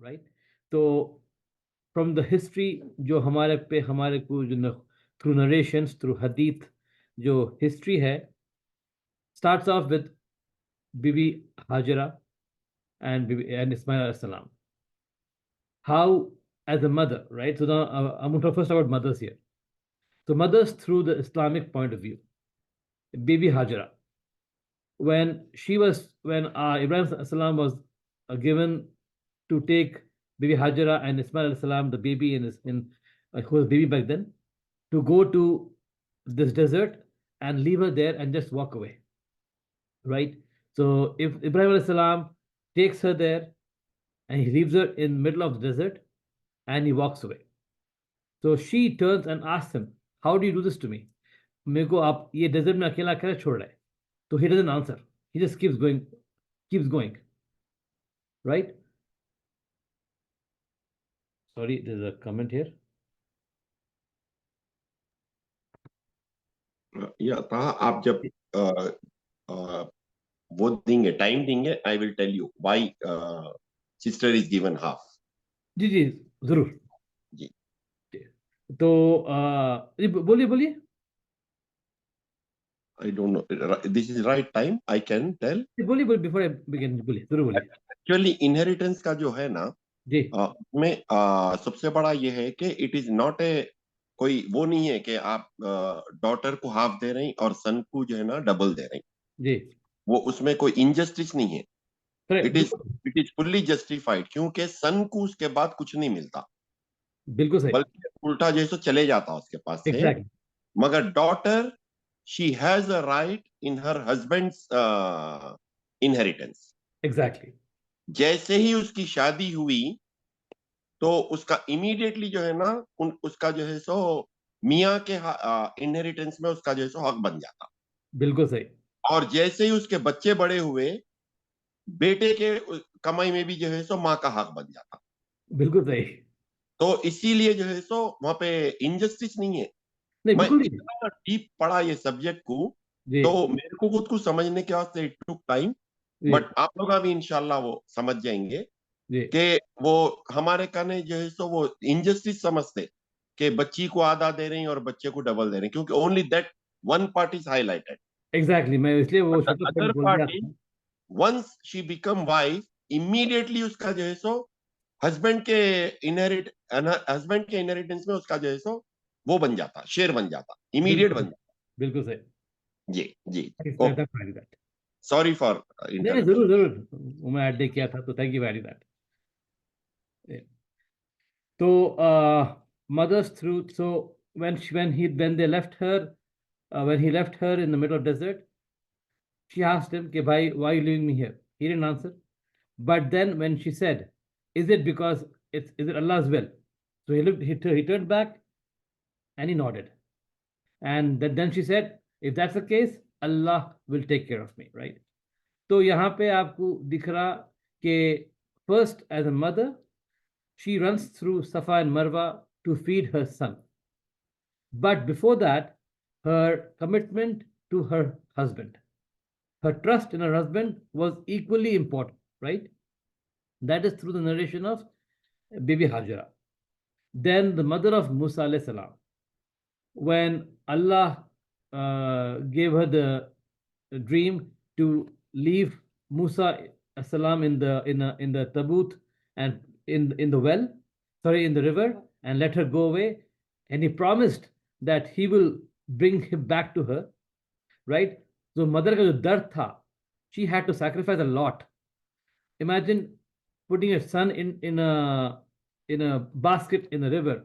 right? So from the history जो हमारे को जो through narrations, through hadith, जो history है, starts off with Bibi Hajara and Ismail alayhi salam. How, as a mother, right? So now I'm going to talk first about mothers here. So mothers through the Islamic point of view. Bibi Hajara, when Ibrahim alayhi salam was given to take Bibi Hajara and Ismail alayhi salam, the baby who was baby back then, to go to this desert and leave her there and just walk away, right? So if Ibrahim alayhi salam takes her there and he leaves her in middle of the desert and he walks away. So she turns and asks him, how do you do this to me? मेरे को आप ये desert में अकेला कैसे छोड़ रहे? So he doesn't answer. He just keeps going, right? Sorry, there's a comment here. या ताहा आप जब वो देंगे, टाइम देंगे, I will tell you why sister is given half. जी जी जरूर जी. तो जी बोलिए. I don't know. This is right time. I can tell. बोलिए before I begin. बोलिए जरूर बोलिए. Actually, inheritance का जो है ना, जी में सबसे बड़ा ये है कि इट इज नॉट ए कोई वो नहीं है कि आप डॉटर को हाफ दे रहे हैं और सन को जो है ना डबल दे रहे हैं. जी वो उसमें कोई इनजस्टिस नहीं है. इट इज फुल्ली जस्टिफाइड, क्योंकि सन को उसके बाद कुछ नहीं मिलता, बिल्कुल सही, बल्कि उल्टा जैसे चले जाता उसके पास से. exactly. मगर daughter, she has a right in her husband's inheritance. Exactly. जैसे ही उसकी शादी हुई तो उसका इमीडिएटली जो है ना उसका जो है सो मियाँ के इनहेरिटेंस में उसका जो है सो हक बन जाता. बिल्कुल सही. और जैसे ही उसके बच्चे बड़े हुए, बेटे के कमाई में भी जो है सो माँ का हक बन जाता. बिल्कुल सही. तो इसीलिए जो है सो वहां पे इनजस्टिस नहीं है. नहीं मैं बिल्कुल नहीं. इतना डीप पढ़ा ये सब्जेक्ट को, जी तो मेरे को खुद को समझने के वास्ते इट टुक टाइम. जी बट आप लोग अभी इंशाल्लाह वो समझ जाएंगे जी कि वो हमारे कने जो है सो वो इनजस्टिस समझते कि बच्ची को आधा दे रहे हैं और बच्चे को डबल दे रहे हैं, क्योंकि only that one part is highlighted. Exactly. मैं इसलिए वो छोटा अदर पॉइंट बोल दिया पार्टी, आपको. Once she become wife, immediately उसका जो है सो हस्बैंड के इनहेरिटेंस में उसका जो है सो वो बन जाता, शेयर बन जाता, इमीडिएट बन जाता. बिल्कुल सही. जी जी. दैट. सॉरी फॉर नहीं इंटरप्शन. जरूर जरूर, वो मैं ऐड किया था, तो थैंक यू वेरी दैट. तो mothers through, so when they left her, when he left her in the middle of desert, she asked him कि भाई, why are you leaving me here? He didn't answer. But then when she said, is it because is it Allah's will? So he turned back and he nodded. And then she said, if that's the case, Allah will take care of me, right? तो यहाँ पे आपको दिख रहा कि first, as a mother, she runs through Safa and Marwa to feed her son. But before that, her commitment to her husband, her trust in her husband was equally important, right? That is through the narration of Bibi Hajara. Then the mother of Musa alayhi salam, when Allah gave her the dream to leave Musa salam in the tabut and in the well, in the river, and let her go away, and he promised that he will bring him back to her, right? So mother ka jo dard tha, she had to sacrifice a lot. Imagine putting your son in a basket in the river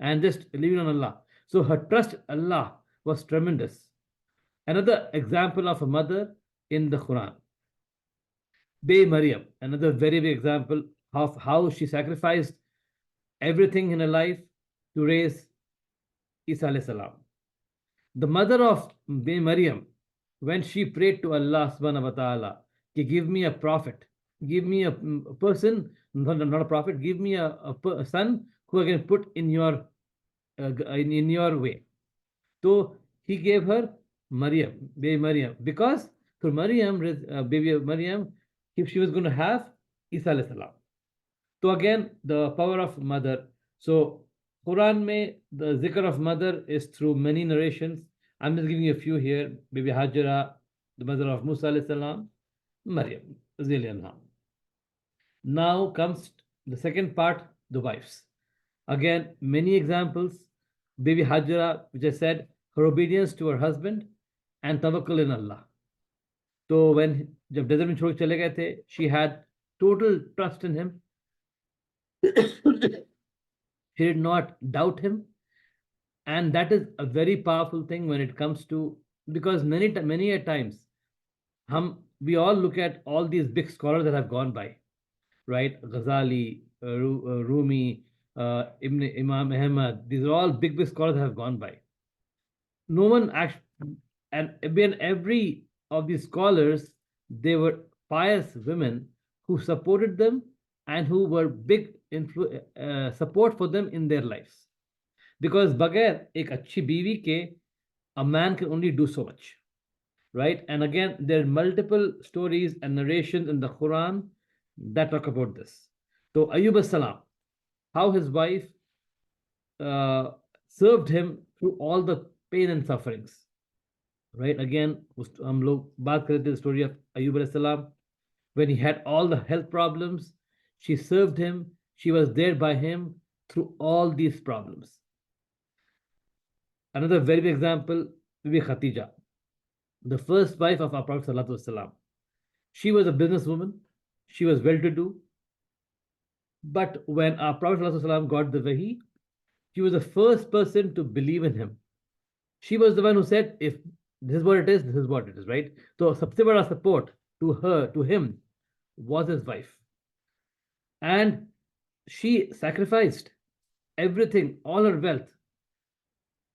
and just leaving on Allah. So her trust in Allah was tremendous. Another example of a mother in the Quran, Maryam, another very big example of how she sacrificed everything in her life to raise Isa alayhi salam. The mother of Maryam, when she prayed to Allah subhanahu wa ta'ala, give me a prophet, give me a person, not a prophet, give me a son who I can put in your way. So he gave her Maryam, baby Maryam, because through Maryam, baby Maryam, if she was going to have Isa alayhi salam. So again, the power of mother. So Quran mein the zikr of mother is through many narrations. I'm just giving you a few here. Bibi Hajra, the mother of Musa alayhi salam, Maryam, zillion. Now comes the second part, the wives. Again, many examples. Bibi Hajra, which I said, her obedience to her husband and tawakkul in Allah. So when जब desert में छोड़ के चले गए थे, she had total trust in him. She did not doubt him, and that is a very powerful thing when it comes to, because many a times we all look at all these big scholars that have gone by, right? Ghazali, Rumi, Ibn Imam Ahmad. These are all big scholars that have gone by. No one actually, and every of these scholars, they were pious women who supported them and who were big support for them in their lives. Because बगैर एक अच्छी बीवी के, a man can only do so much, right? And again, there are multiple stories and narrations in the Quran that talk about this. So Ayub as-Salam, how his wife served him through all the pain and sufferings, right? Again, हम लोग बात करते the story of Ayub as-Salam. When he had all the health problems, she served him. She was there by him through all these problems. Another very big example, Bibi Khatija, the first wife of our Prophet Sallallahu Alaihi Wasallam. She was a businesswoman. She was well-to-do. But when our Prophet Sallallahu Alaihi Wasallam got the wahi, she was the first person to believe in him. She was the one who said, if this is what it is, this is what it is, right? So सबसे बड़ा support to him was his wife. And she sacrificed everything, all her wealth,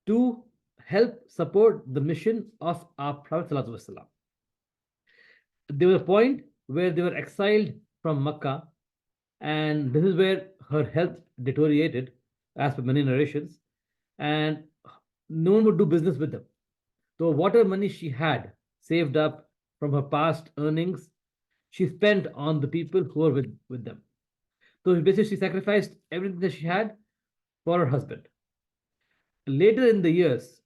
to help support the mission of our Prophet Sallallahu Alaihi Wasallam. There was a point where they were exiled from Makkah, and this is where her health deteriorated, as per many narrations, and no one would do business with them. So whatever money she had saved up from her past earnings, she spent on the people who were with them. So basically, she sacrificed everything that she had for her husband. Later in the years,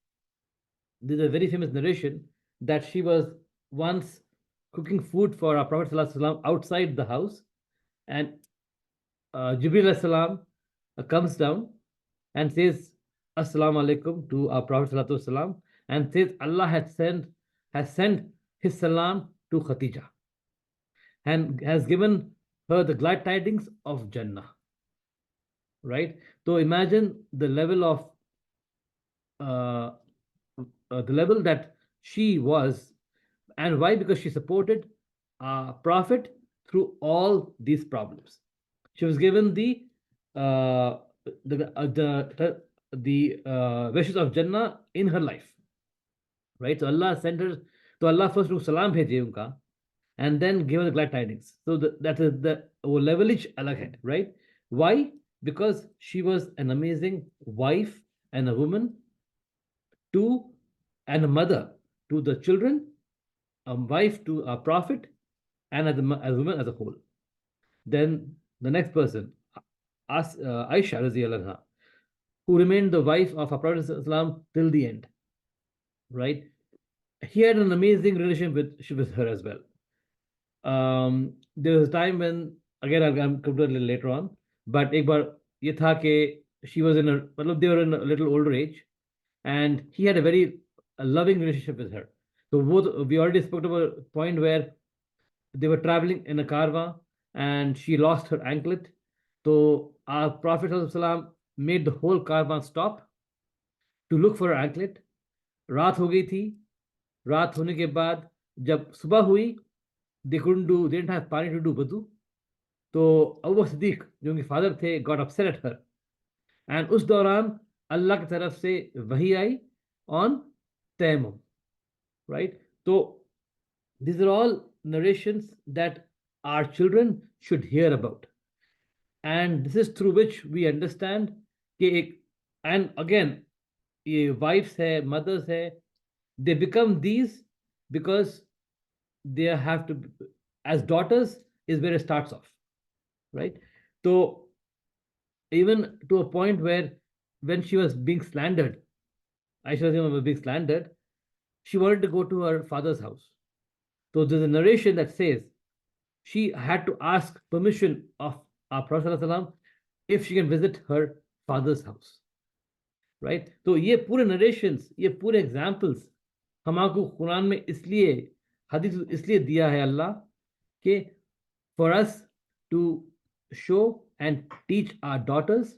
there's a very famous narration that she was once cooking food for our Prophet ﷺ outside the house, and Jibril ﷺ comes down and says Assalamu alaikum to our Prophet ﷺ, and says Allah has sent his salam to Khatija and has given her the glad tidings of Jannah. Right? So imagine the level of the level that she was, and why? Because she supported Prophet through all these problems. She was given the wishes of Jannah in her life, right? So Allah sent her. So Allah first to salam bheje unka, and then gave her the glad tidings. So that is the levelage alag hai, right? Why? Because she was an amazing wife and a woman and a mother to the children, a wife to a prophet, and as a woman as a whole. Then the next person, Aisha Radhiyallahu anha, who remained the wife of our Prophet Islam till the end, right? He had an amazing relationship with her as well. There was a time when, again, I'll come to it a little later on, but एक बार ये था कि she was they were in a little older age, and he had a very loving relationship with her. So we already spoke about a point where they were traveling in a caravan and she lost her anklet. So our Prophet ﷺ made the whole caravan stop to look for her anklet. रात हो गई थी. रात होने के बाद जब सुबह हुई, they didn't have पानी to do wudu. तो Abu Bakr Siddiq, जो उनके फादर थे, got upset at her. And उस दौरान अल्लाह की तरफ से वही आई on tayammum, right? So these are all narrations that our children should hear about, and this is through which we understand and again, wives hai, mothers hai, they become these because they have to, as daughters is where it starts off, right? So even to a point where when she was being slandered, Aisha Raziyallahu was being slandered, she wanted to go to her father's house. So there's a narration that says she had to ask permission of our Prophet ﷺ if she can visit her father's house. Right? तो ये पूरे narrations, ये पूरे examples हमको कुरान में इसलिए हदीस इसलिए दिया है अल्लाह कि for us to show and teach our daughters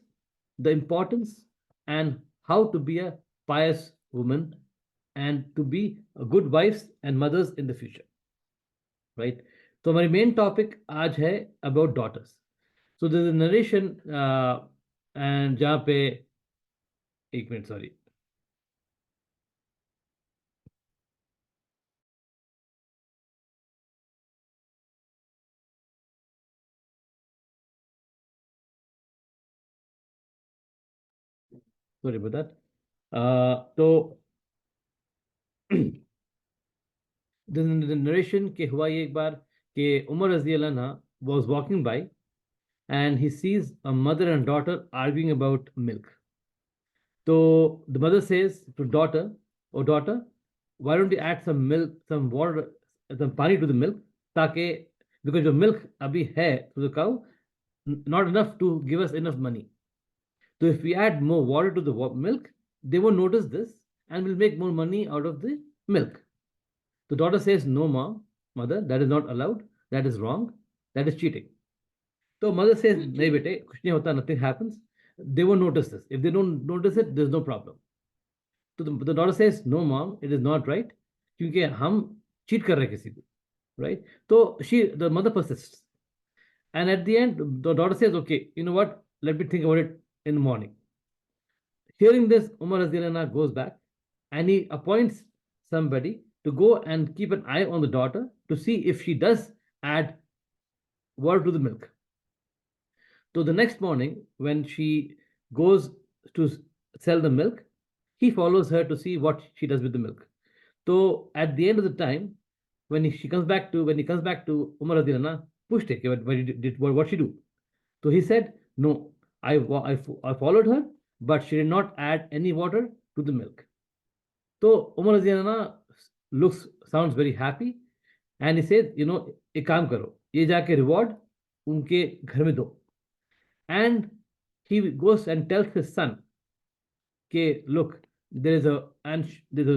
the importance and how to be a pious woman and to be good wives and mothers in the future. Right? तो हमारी main topic आज है about daughters. So there's a narration and जहाँ पे एक minute sorry sorry about that. तो the narration के हुआ ये एक बार कि उमर रज़ी अल्लाह अन्हा was walking by and he sees a mother and daughter arguing about milk. So the mother says to daughter, "Oh daughter, why don't you add some milk, some water, some pani to the milk, ताकि because the milk अभी है to the cow, not enough to give us enough money. So if we add more water to the milk, they won't notice this and we'll make more money out of the milk." The daughter says, "No, mother, that is not allowed. That is wrong. That is cheating." So mother says, "नहीं बेटे, कुछ नहीं होता, nothing happens. They won't notice this. If they don't notice it, there's no problem." So the daughter says, "No, mom, it is not right. क्योंकि हम cheat कर रहे हैं किसी को, right?" So the mother persists. And at the end, the daughter says, "Okay, you know what? Let me think about it in the morning." Hearing this, Umar Raziyallahu anhu goes back and he appoints somebody to go and keep an eye on the daughter to see if she does add water to the milk. So the next morning, when she goes to sell the milk, he follows her to see what she does with the milk. So at the end of the time, when he comes back to Umar Radhiyallahu anhu, pushed it, what she do? So he said, "No, I followed her, but she did not add any water to the milk." So Umar Radhiyallahu anhu sounds very happy, and he says, "You know, एक काम करो, ये जाके reward उनके घर में दो." And he goes and tells his son, "Okay, look, there's a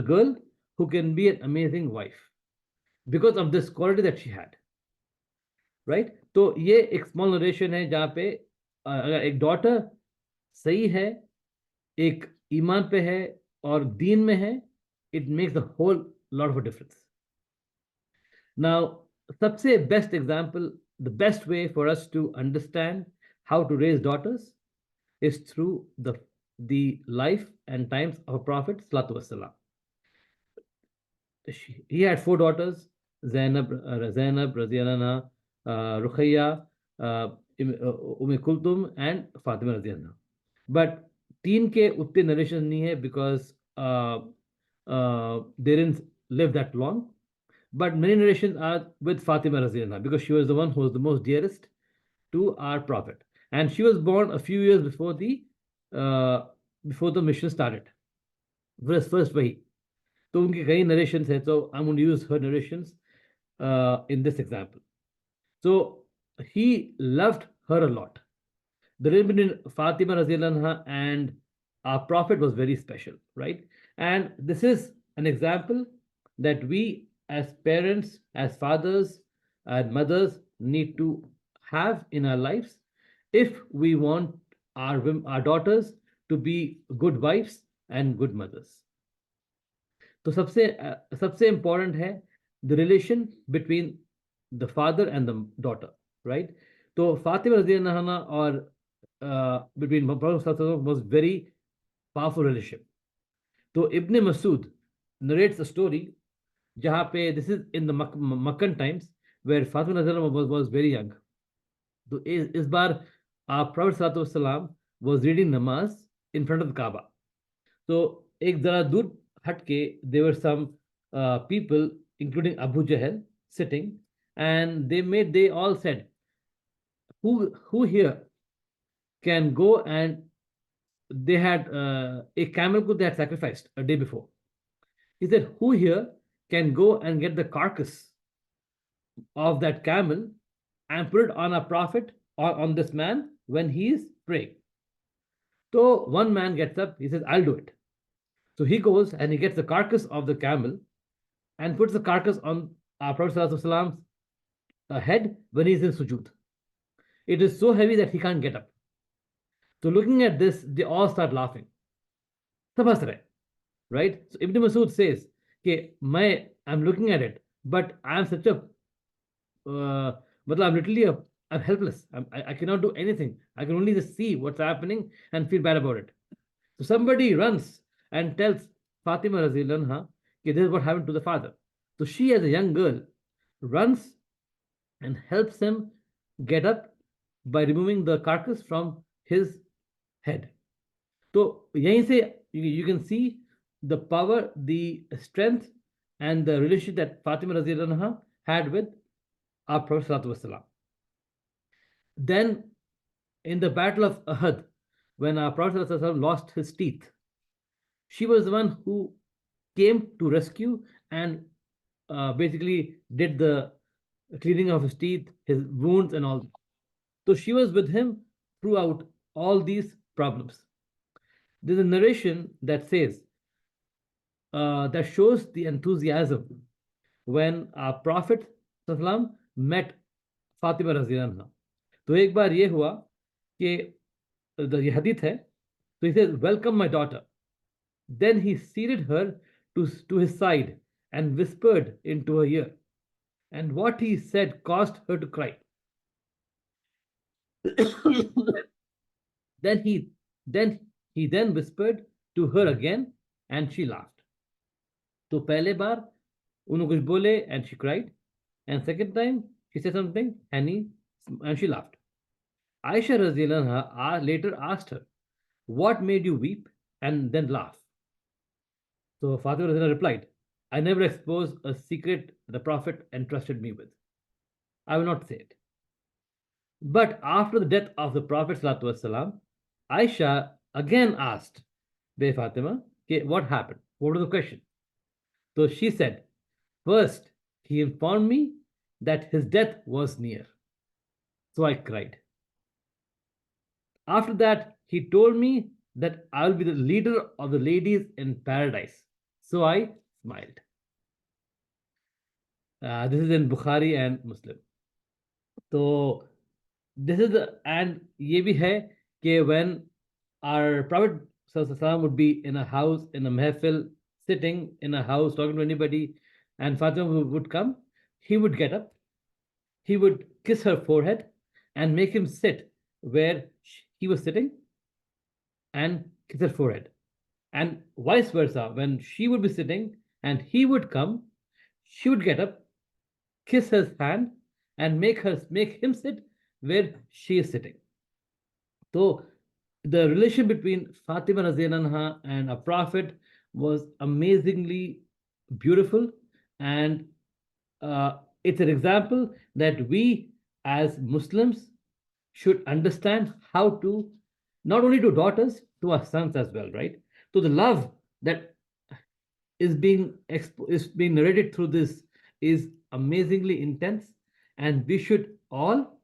girl who can be an amazing wife because of this quality that she had." Right? तो ये एक small narration है जहाँ पे अगर एक daughter सही है, एक ईमान पे है और दीन में है, it makes a whole lot of a difference. Now, सबसे best example, the best way for us to understand how to raise daughters is through the life and times of a Prophet Sallallahu Alaihi Wasallam. He had 4 daughters: Zainab, Radhiyallahu anha, Ruqayya, Kulthum, and Fatima Radhiyallahu anha. But 3 के उतने narrations नहीं है because they didn't live that long. But many narrations are with Fatima Radhiyallahu anha because she was the one who was the most dearest to our Prophet, and she was born a few years before the mission started. First wahi. तो उनकी कई narrations है, so I'm going to use her narrations in this example. So he loved her a lot. The relationship between Fatima Radhiyallahu anha and our Prophet was very special, right? And this is an example that we as parents, as fathers, and mothers need to have in our lives if we want our daughters to be good wives and good mothers. तो सबसे important है the relation between the father and the daughter, right? तो Fatima Radhiyallahu anha और between Prophet was very powerful relationship. तो Ibn Masud narrates a story जहाँ पे this is in the Meccan times where Fatima Radhiyallahu anha was very young. तो इस बार Prophet Sallallahu Alaihi Wasallam was reading namaz in front of the Kaaba. So एक जरा दूर हटके there were some people including Abu Jahl sitting, and they all said, who here can go and they had a camel they had sacrificed a day before. He said, who here can go and get the carcass of that camel and put it on a prophet or on this man when he is praying? So one man gets up, he says, I'll do it. So he goes and he gets the carcass of the camel and puts the carcass on our Prophet's head when he's in sujood. It is so heavy that he can't get up. So looking at this, they all start laughing. Right? So Ibn Masud says, okay, I'm looking at it, but I'm such a, but I'm helpless. I cannot do anything. I can only just see what's happening and feel bad about it. So somebody runs and tells Fatima Razillah anha, okay, this is what happened to the father. So she, as a young girl, runs and helps him get up by removing the carcass from his head. So yahin se you can see the power, the strength, and the relationship that Fatima Razillah anha had with our Prophet Sallallahu Alaihi Wasallam. Then in the Battle of Uhud, when our Prophet Sallallahu Alaihi Wasallam lost his teeth, she was the one who came to rescue and basically did the cleaning of his teeth, his wounds, and all. So she was with him throughout all these problems. There's a narration that says, that shows the enthusiasm when our Prophet ﷺ met Fatima Raziyallahu anha. तो एक बार ये हुआ कि ये hadith है. So he says, welcome my daughter. Then he seated her to his side and whispered into her ear. And what he said caused her to cry. then he whispered to her again and she laughed. तो पहले बार उन्होंने कुछ बोले and she cried, and second time she said something and she laughed. Aisha Raziyallahu anha later asked her, what made you weep and then laugh? So Fatima Raziyallahu replied, I never exposed a secret the Prophet entrusted me with. I will not say it. But after the death of the Prophet ﷺ, Aisha again asked Fatima, okay, what happened? What was the question? So she said, first, he informed me that his death was near. So I cried. After that, he told me that I will be the leader of the ladies in paradise. So I smiled. This is in Bukhari and Muslim. So this is and ye bhi hai कि when our Prophet ﷺ would be in a house, in a mehfil, sitting in a house, talking to anybody, and Fatima would come, he would get up, he would kiss her forehead and make him sit where he was sitting and kiss her forehead. And vice versa, when she would be sitting and he would come, she would get up, kiss his hand, and make him sit where she is sitting. So the relation between Fatima Raziyallahu anha and a Prophet was amazingly beautiful, and it's an example that we as Muslims should understand how to, not only to daughters, to our sons as well, right? So the love that is being narrated through this is amazingly intense, and we should all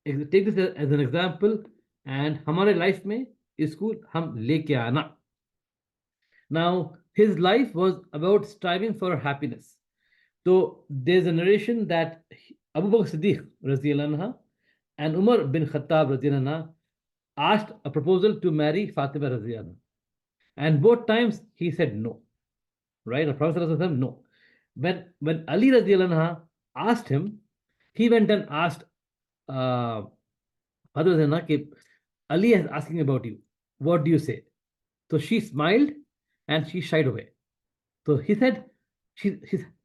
take this as an example, and हमारे life में इसको हम लेके आना. Now, his life was about striving for happiness. So there's a narration that Abu Bakr Siddiq Raziyallahu anha and Umar bin Khattab Raziyallahu anha asked a proposal to marry Fatima Raziyallahu anha. And both times he said no. Right? The Prophet said no. When Ali Raziyallahu anha asked him, he went and asked Fatima Raziyallahu anha, Ali is asking about you. What do you say? So she smiled and she shied away. So he said she's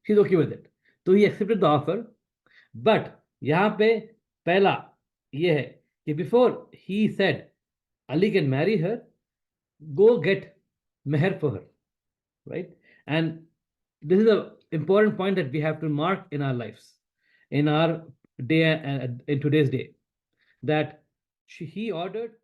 okay with it. So he accepted the offer. But यहाँ पे पहला ये है कि before he said Ali can marry her, go get meher for her, right? And this is an important point that we have to mark in our lives, in our day and in today's day, that he ordered